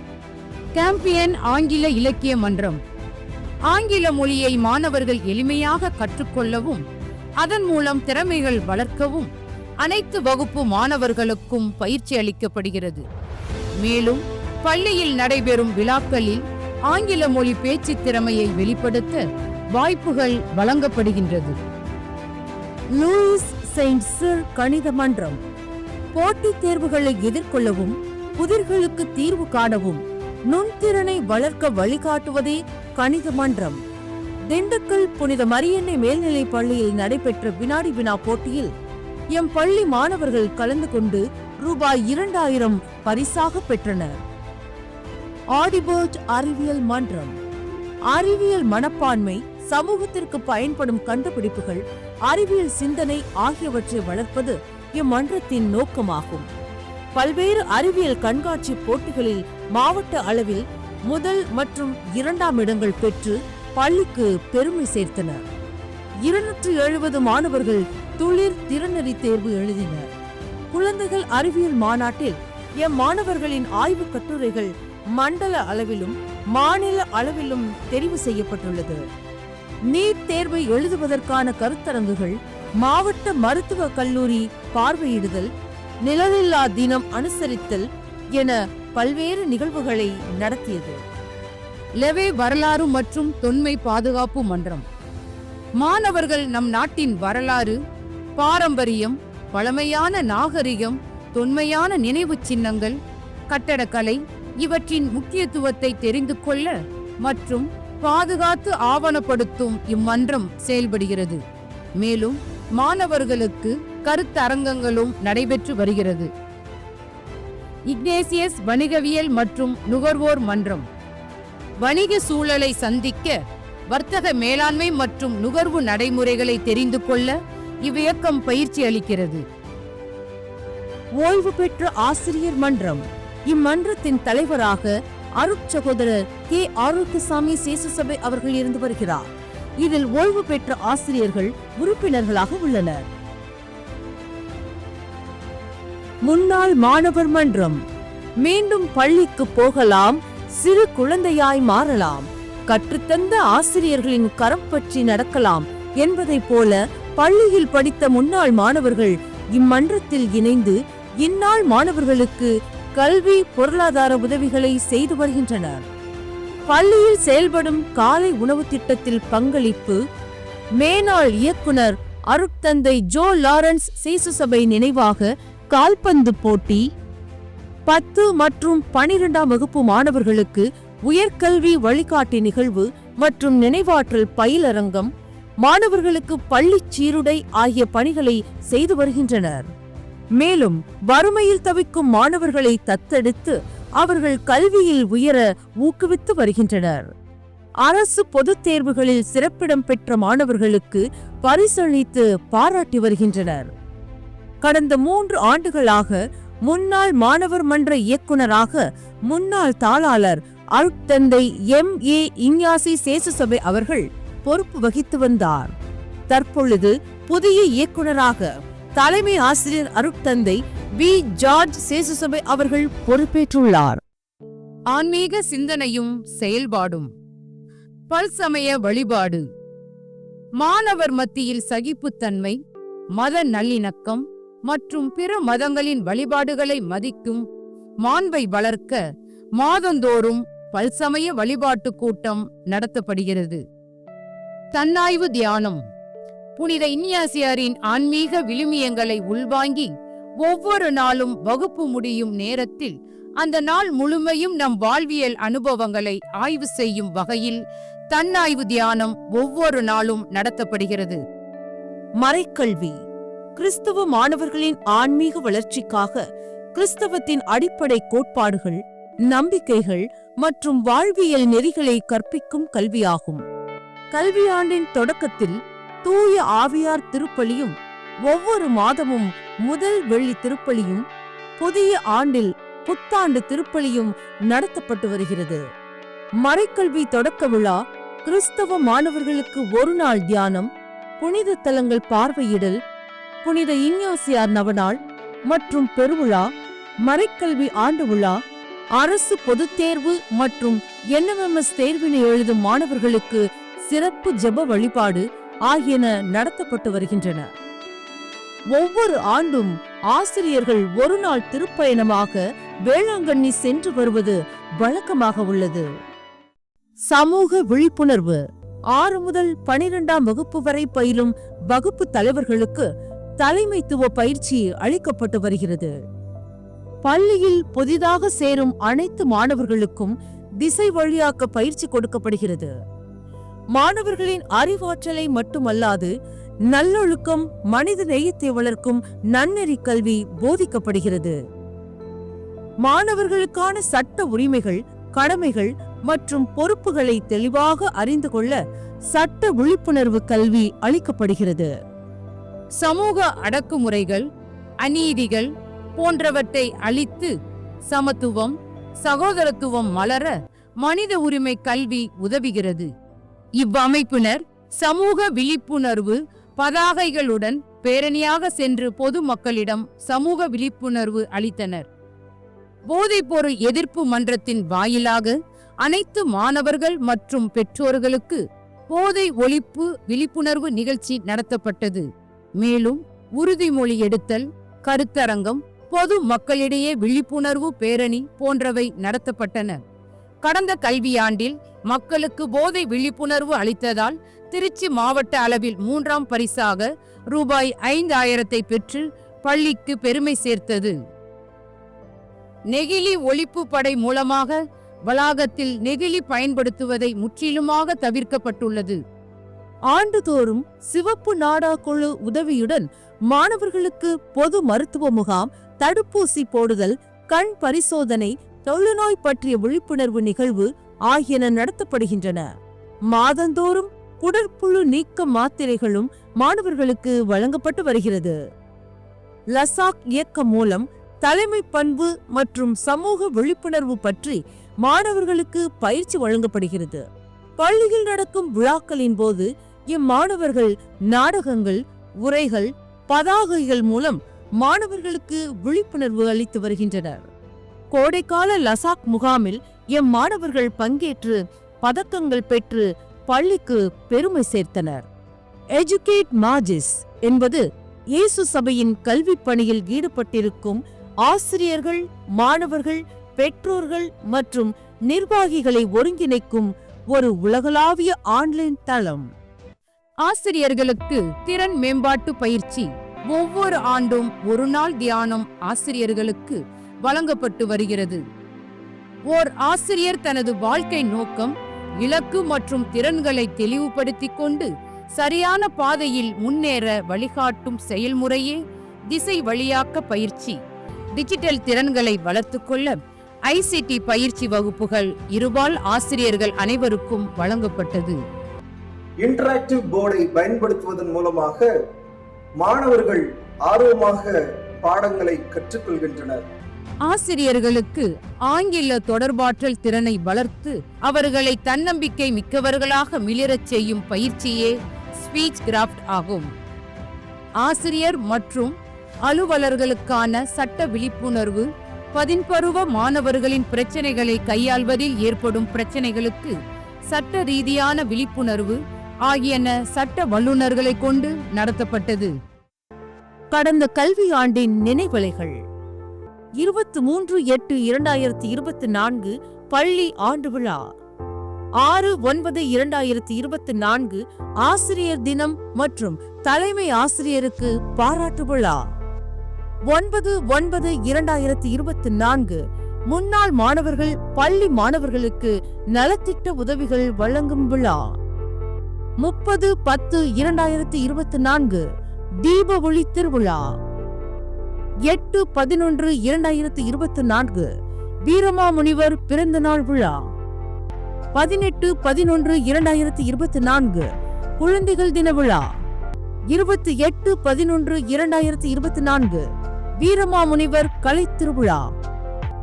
சாம்பியன் ஆங்கில இலக்கிய மன்றம். ஆங்கில மொழியை மாணவர்கள் எளிமையாக கற்றுக்கொள்ளவும் அதன் மூலம் திறமைகள் வளர்க்கவும் அனைத்து வகுப்பு மாணவர்களுக்கும் பயிற்சி அளிக்கப்படுகிறது. மேலும் பள்ளியில் நடைபெறும் விழாக்களில் ஆங்கில மொழி பேச்சு திறமையை வெளிப்படுத்த வாய்ப்புகள் வழங்கப்படுகின்றது. லூயிஸ் செயின்ட் சிர் கணித மன்றம் போட்டித் தேர்வுகளை எதிர்கொள்ளவும் புதிர்களுக்கு தீர்வு காணவும் நுண்திறனை வளர்க்க வழிகாட்டுவதே கணித மன்றம். திண்டுக்கல் புனித மரியன்னை மேல்நிலை பள்ளியில் நடைபெற்ற வினாடி வினா போட்டியில் எம் பள்ளி மாணவர்கள் கலந்து கொண்டு ரூபாய் 2000 பரிசாக பெற்றனர். ஆடிபர்ட் அறிவியல் மன்றம் அறிவியல் மனப்பான்மை, சமூகத்திற்கு பயன்படும் கண்டுபிடிப்புகள், அறிவியல் சிந்தனை ஆகியவற்றை வளர்ப்பது இம்மன்றத்தின் நோக்கமாகும். பல்வேறு அறிவியல் கண்காட்சி போட்டிகளில் மாவட்ட அளவில் முதல் மற்றும் 2ஆம் இடங்கள் பெற்று பள்ளிக்கு பெருமை சேர்த்தனர். 270 மாணவர்கள் துளிர் திறனறி தேர்வு எழுதினர். குழந்தைகள் அறிவியல் மாநாட்டில் எம் மாணவர்களின் ஆய்வு கட்டுரைகள் மண்டல அளவிலும் மாநில அளவிலும் தெரிவு செய்யப்பட்டுள்ளது. நீட் தேர்வை எழுதுவதற்கான கருத்தரங்குகள், மாவட்ட மருத்துவ கல்லூரி பார்வையிடுதல், நிழலில்லா தினம் அனுசரித்தல் என பல்வேறு நிகழ்வுகளை நடத்தியது. லெவே வரலாறு மற்றும் தொன்மை பாதுகாப்பு மன்றம். மாணவர்கள் நம் நாட்டின் வரலாறு, பாரம்பரியம், பழமையான நாகரிகம், தொன்மையான நினைவு சின்னங்கள், கட்டடக்கலை இவற்றின் முக்கியத்துவத்தை தெரிந்து கொள்ள மற்றும் பாதுகாத்து ஆவணப்படுத்தும் இம்மன்றம் செயல்படுகிறது. மேலும் மாணவர்களுக்கு கருத்தரங்கங்களும் நடைபெற்று வருகிறது. இக்னேசியஸ் வணிகவியல் மற்றும் நுகர்வோர் மன்றம் வணிக சூழலை சந்திக்க, வர்த்தக மேலாண்மை மற்றும் நுகர்வு நடைமுறைகளை தெரிந்து கொள்ள இவ்வியக்கம் பயிற்சி அளிக்கிறது. ஓய்வு பெற்ற ஆசிரியர் மன்றம் இம்மன்றத்தின் தலைவராக அருட்சகோதரர் கே. ஆரோக்கியசாமி சேசுசபை அவர்கள் இருந்து வருகிறார். இதில் ஓய்வு பெற்ற ஆசிரியர்கள் உறுப்பினர்களாக உள்ளனர். முன்னாள் மாணவர் மன்றம் மீண்டும் பள்ளிக்கு போகலாம், சிறு குழந்தையாய் மாறலாம், கற்றுத்தந்த ஆசிரியர்களின் கரம் பற்றி நடக்கலாம் என்பதைப் போல பள்ளியில் படித்த முன்னாள் மாணவர்கள் இம்மன்றத்தில் இணைந்து இந்நாள் மாணவர்களுக்கு கல்வி பொருளாதார உதவிகளை செய்து வருகின்றனர். பள்ளியில் செயல்படும் காலை உணவு திட்டத்தில் பங்களிப்பு, மேனாள் இயக்குனர் அருட்தந்தை ஜோ லாரன்ஸ் சேசுசபை நினைவாக கால்பந்து போட்டி, 10 மற்றும் 12ஆம் வகுப்பு மாணவர்களுக்கு உயர்கல்வி வழிகாட்டி நிகழ்வு மற்றும் நினைவாற்றல் பயிலரங்கம், மாணவர்களுக்கு பள்ளிச் சீருடை ஆகிய பணிகளை செய்து வருகின்றனர். மேலும் வறுமையில் தவிக்கும் மாணவர்களை தத்தெடுத்து அவர்கள் கல்வியில் உயர ஊக்குவித்து வருகின்றனர். அரசு பொதுத் தேர்வுகளில் சிறப்பிடம் பெற்ற மாணவர்களுக்கு பரிசளித்து பாராட்டி வருகின்றனர். கடந்த 3 ஆண்டுகளாக முன்னாள் மாணவர் மன்ற இயக்குனராக முன்னாள் தாளாளர் அருட்தந்தை M.A. இஞ்ஞாசி சேசுசபை அவர்கள் பொறுப்பு வகித்து வந்தார். தற்பொழுது புதிய இயக்குனராக தலைமை ஆசிரியர் அருட்தந்தை B. ஜார்ஜ் சேசுசபை அவர்கள் பொறுப்பேற்றுள்ளார். ஆன்மீக சிந்தனையும் செயல்பாடும். பல்சமய வழிபாடு. மாணவர் மத்தியில் சகிப்புத்தன்மை, மத நல்லிணக்கம் மற்றும் பிற மதங்களின் வழிபாடுகளை மதிக்கும் மாண்பை வளர்க்க மாதந்தோறும் பல்சமய வழிபாட்டு கூட்டம் நடத்தப்படுகிறது. தன்னாய்வு தியானம். புனித இஞ்ஞாசியாரின் ஆன்மீக விழுமியங்களை உள்வாங்கி ஒவ்வொரு நாளும் வகுப்பு முடியும் நேரத்தில் அந்த நாள் முழுமையும் நம் வாழ்வியல் அனுபவங்களை ஆய்வு செய்யும் வகையில் தன்னாய்வு தியானம் ஒவ்வொரு நாளும் நடத்தப்படுகிறது. மறைக்கல்வி. கிறிஸ்தவ மாணவர்களின் ஆன்மீக வளர்ச்சிக்காக கிறிஸ்தவத்தின் அடிப்படை கோட்பாடுகள், நம்பிக்கைகள் மற்றும் வாழ்வியல் நெறிகளை கற்பிக்கும் கல்வியாகும். கல்வியாண்டின் தொடக்கத்தில் தூய ஆவியார் திருப்பலியும் ஒவ்வொரு மாதமும் முதல் வெள்ளி திருப்பலியும் புதிய ஆண்டில் புத்தாண்டு திருப்பலியும் நடத்தப்பட்டு வருகிறது. மறைக்கல்வி தொடக்க விழா கிறிஸ்தவ மாணவர்களுக்கு ஒரு நாள் தியானம், புனித தலங்கள் பார்வையிடல், புனித இஞ்ஞாசியார் நவநாள் மற்றும் பெருவிழா, மறைக்கல்வி ஆண்டு விழா, அரசு பொதுத் தேர்வு மற்றும் NMMS தேர்வினை எழுதும் மாணவர்களுக்கு சிறப்பு ஜெப வழிபாடு ஆகியன நடத்தப்பட்டு வருகின்றன. ஒவ்வொரு ஆண்டும் ஆசிரியர்கள் ஒரு நாள் திருப்பயணமாக வேளாங்கண்ணி சென்று வருவது வழக்கமாக உள்ளது. சமூக விழிப்புணர்வு. 6 முதல் 12ஆம் வகுப்பு வரை பயிலும் வகுப்பு தலைவர்களுக்கு தலைமைத்துவ பயிற்சி அளிக்கப்பட்டு வருகிறது. பள்ளியில் புதிதாக சேரும் அனைத்து மாணவர்களுக்கும் திசை வழியாக்க பயிற்சி கொடுக்கப்படுகிறது. மாணவர்களின் அறிவாற்றலை மட்டுமல்லாது நல்லொழுக்கம், மனித நேயத்தை வளர்க்கும் நன்னெறி கல்வி போதிக்கப்படுகிறது. மாணவர்களுக்கான சட்ட உரிமைகள், கடமைகள் மற்றும் பொறுப்புகளை தெளிவாக அறிந்து கொள்ள சட்ட விழிப்புணர்வு கல்வி அளிக்கப்படுகிறது. சமூக அடக்குமுறைகள், அநீதிகள் போன்றவற்றை அழித்து சமத்துவம், சகோதரத்துவம் மலர மனித உரிமை கல்வி உதவுகிறது. இவ்வமைப்பினர் சமூக விழிப்புணர்வு பதாகைகளுடன் பேரணியாக சென்று பொதுமக்களிடம் சமூக விழிப்புணர்வு அளித்தனர். போதைப்பொருள் எதிர்ப்பு மன்றத்தின் வாயிலாக அனைத்து மாணவர்கள் மற்றும் பெற்றோர்களுக்கு போதை ஒழிப்பு விழிப்புணர்வு நிகழ்ச்சி நடத்தப்பட்டது. மேலும் உறுதிமொழி எடுத்தல், கருத்தரங்கம், பொது மக்களிடையே விழிப்புணர்வு பேரணி போன்றவை நடத்தப்பட்டன. கடந்த கல்வியாண்டில் மக்களுக்கு போதை விழிப்புணர்வு அளித்ததால் திருச்சி மாவட்ட அளவில் 3ஆம் பரிசாக ரூபாய் 5000 பெற்று பள்ளிக்கு பெருமை சேர்த்தது. நெகிழி ஒழிப்பு படை மூலமாக வளாகத்தில் நெகிழி பயன்படுத்துவதை முற்றிலுமாக தவிர்க்கப்பட்டுள்ளது. ஆண்டுதோறும் சிவப்பு நாடா குழு உதவியுடன் மாணவர்களுக்கு பொது மருத்துவ முகாம், தடுப்பூசி போடுதல், கண் பரிசோதனை, தொழுநோய் பற்றிய விழிப்புணர்வு நிகழ்வு ஆகியன நடத்தப்படுகின்றன. மாதந்தோறும் குடற்புழு நீக்க மாத்திரைகளும் மாணவர்களுக்கு வழங்கப்பட்டு வருகிறது. லசாக் இயக்கம் மூலம் தலைமை பண்பு மற்றும் சமூக விழிப்புணர்வு பற்றி மாணவர்களுக்கு பயிற்சி வழங்கப்படுகிறது. பள்ளியில் நடக்கும் விழாக்களின் போது இம்மாணவர்கள் நாடகங்கள், உரைகள், பதாகைகள் மூலம் மாணவர்களுக்கு விழிப்புணர்வு அளித்து வருகின்றனர். கோடைக்கால லசாக் முகாமில் மாணவர்கள் பங்கேற்று பதக்கங்கள் பெற்று பள்ளிக்கு பெருமை சேர்த்தனர். எஜுகேட் மாஜிஸ் என்பது இயேசு சபையின் கல்வி பணியில் ஈடுபட்டிருக்கும் ஆசிரியர்கள், மாணவர்கள், பெற்றோர்கள் மற்றும் நிர்வாகிகளை ஒருங்கிணைக்கும் ஒரு உலகளாவிய ஆன்லைன் தளம். ஆசிரியர்களுக்கு திறன் மேம்பாட்டு பயிற்சி. ஒவ்வொரு ஆண்டும் ஒரு நாள் தியானம் ஆசிரியர்களுக்கு வழங்கப்பட்டு வருகிறது. ஓர் ஆசிரியர் தனது வாழ்க்கை நோக்கம், இலக்கு மற்றும் திறன்களை தெளிவுபடுத்திக் கொண்டு சரியான பாதையில் முன்னேற வழிகாட்டும் செயல்முறையே திசை வழியாக்க பயிற்சி. டிஜிட்டல் திறன்களை வளர்த்துக்கொள்ள ICT பயிற்சி வகுப்புகள் இருபால் ஆசிரியர்கள் அனைவருக்கும் வழங்கப்பட்டது. இன்டராக்டிவ் போர்டை பயன்படுத்துவதன் மூலமாக மாணவர்கள் ஆர்வமாக பாடங்களை கற்றுக்கொள்கின்றனர். ஆசிரியர்களுக்கு ஆங்கில தொடர்பாற்றல் திறனை வளர்த்து அவர்களை தன்னம்பிக்கை மிக்கவர்களாக மிளிரச் செய்யும் பயிற்சியே ஸ்பீச் கிராஃப்ட் ஆகும். ஆசிரியர் மற்றும் அலுவலர்களுக்கான சட்ட விழிப்புணர்வு, பதின்பருவ மாணவர்களின் பிரச்சனைகளை கையாள்வதில் ஏற்படும் பிரச்சனைகளுக்கு சட்ட ரீதியான விழிப்புணர்வு ஆகியன சட்ட வல்லுநர்களை கொண்டு நடத்தப்பட்டது. கடந்த கல்வி ஆண்டின் நினைவலைகள் 23/8/2024 பள்ளி ஆண்டு விழா. 6/9/2024 ஆசிரியர் தினம் மற்றும் தலைமை ஆசிரியருக்கு பாராட்டு விழா. 9/9/2024 முன்னாள் மாணவர்கள் பள்ளி மாணவர்களுக்கு நலத்திட்ட உதவிகள் வழங்கும் விழா. 30/10/2024 தீப ஒளி திருவிழா. 8/11/2024 வீரமாமுனிவர் பிறந்த நாள் விழா. 18/11/2024 குழந்தைகள் தின விழா. 28/11/2024 வீரமாமுனிவர் கலை திருவிழா.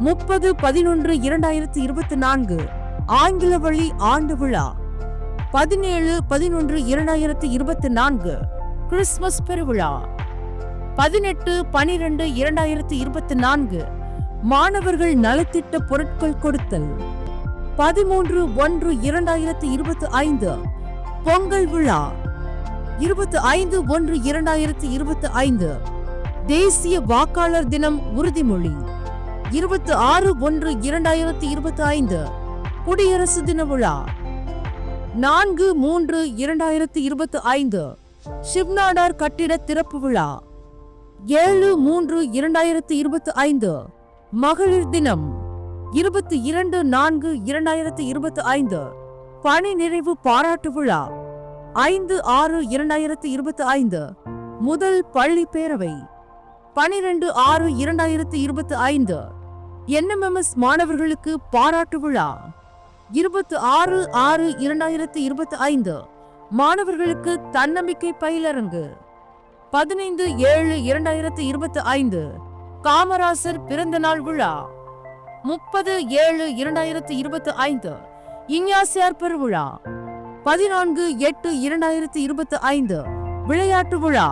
30/11/2024 ஆங்கில வழி ஆண்டு விழா. 17/11/2024 கிறிஸ்துமஸ் பெருவிழா. 18/12/2024 மாணவர்கள் நலத்திட்ட பொருட்கள் கொடுத்தல். 13/1/2025 பொங்கல் விழா. 25/1/2025 தேசிய வாக்காளர் தினம் உறுதிமொழி. 26/1/2025 குடியரசு தின விழா. 4/3/2025 சிவ்நாடார் கட்டிட திறப்பு விழா. 7/3/2025 மகளிர் தினம். 22/4/2025 பணி நிறைவு பாராட்டு விழா. 5/6/2025 முதல் பள்ளி பேரவை. 12/6/2025 NMMS மாணவர்களுக்கு பாராட்டு விழா. 26/6/2025 மாணவர்களுக்கு தன்னம்பிக்கை பயிலரங்கு. 15/7/2025 காமராசர் பிறந்த நாள் விழா. 30/7/2025 இஞ்ஞாசியார் பெருவிழா. 14/8/2025 விளையாட்டு விழா.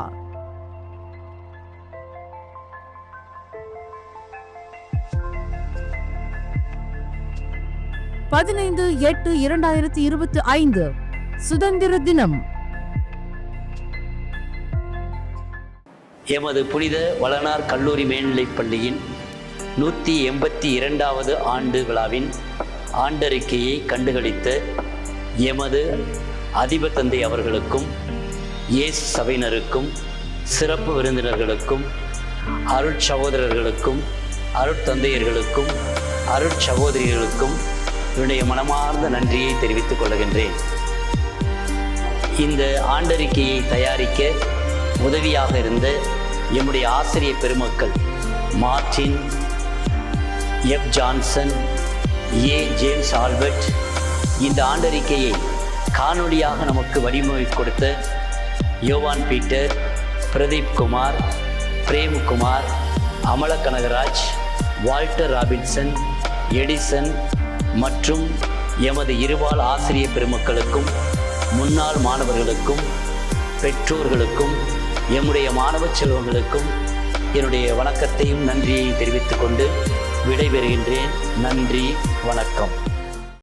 பதினைந்து 8/2025 சுதந்திர தினம். எமது புனித வளனார் கல்லூரி மேல்நிலைப் பள்ளியின் 182வது ஆண்டு விழாவின் ஆண்டறிக்கையை கண்டுகளித்த எமது அதிபர் தந்தை அவர்களுக்கும் இயேசு சபையினருக்கும் சிறப்பு விருந்தினர்களுக்கும் அருட்சகோதரர்களுக்கும் அருட்தந்தையர்களுக்கும் அருட்சகோதரிகளுக்கும் என்னுடைய மனமார்ந்த நன்றியை தெரிவித்துக் கொள்கின்றேன். இந்த ஆண்டறிக்கையை தயாரிக்க உதவியாக இருந்த எம்முடைய ஆசிரியர் பெருமக்கள் மார்டின், எஃப் ஜான்சன், ஏ ஜேம்ஸ் ஆல்பர்ட், இந்த ஆண்டறிக்கையை காணொளியாக நமக்கு வடிவமைத்து கொடுத்த யோவான் பீட்டர், பிரதீப் குமார், பிரேம்குமார், அமல கனகராஜ், வால்டர் ராபின்சன், எடிசன் மற்றும் எமது இருபால் ஆசிரியர் பெருமக்களுக்கும் முன்னாள் மாணவர்களுக்கும் பெற்றோர்களுக்கும் எம்முடைய மாணவ செல்வங்களுக்கும் என்னுடைய வணக்கத்தையும் நன்றியையும் தெரிவித்துக் கொண்டு விடைபெறுகின்றேன். நன்றி, வணக்கம்.